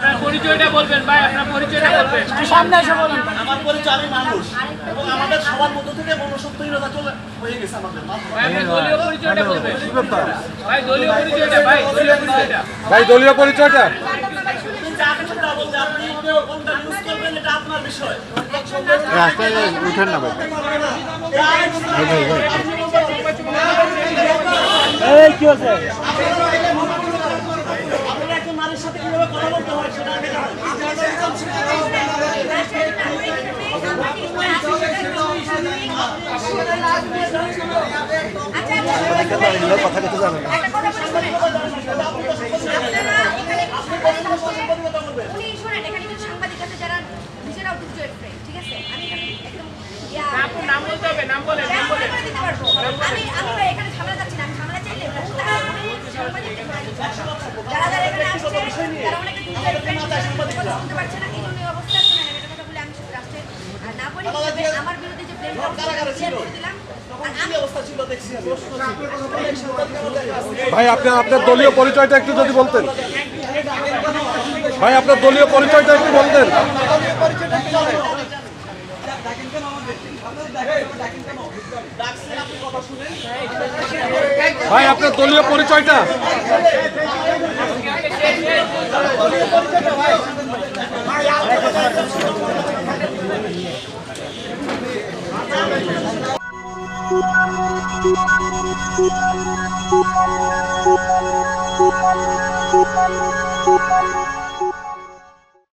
আপনার পরিচয়টা বলবেন ভাই, আপনার পরিচয়টা বলবেন। সামনে এসে বলুন। আমার পরিচয়, আমি মানুষ এবং আমাদের সবার মধ্য থেকে মনুষ্যত্বহীনতা চলে হয়ে গেছে আমাদের। ভাই আপনার দলীয় পরিচয়টা বলবেন। ভাই দলীয় পরিচয়টা, ভাই দলীয় পরিচয়টা। ভাই দলীয় পরিচয়টা যা কিছু তা বলতে আপনি কোনটা ইউজ করবেন এটা আপনার বিষয়। উঠেন না ভাই। এই কি হচ্ছে? আপনারা একজন নারীর সাথে কিভাবে কথা বলতে হয় সেটা আগে জানেন। কথা কথা জানেন না। আপনার নাম বলতে হবে, নাম বলেন, নাম বলেন। আমার বিরুদ্ধে যে প্লেন দিলাম কি অবস্থা ছিল দেখছি আমি। ভাই আপনার দলীয় পরিচয়টা একটু যদি বলতেন। ভাই আপনার দলীয় পরিচয়টা একটু বলতেন। ভাই আপনার দলীয় পরিচয়টা। Thank you.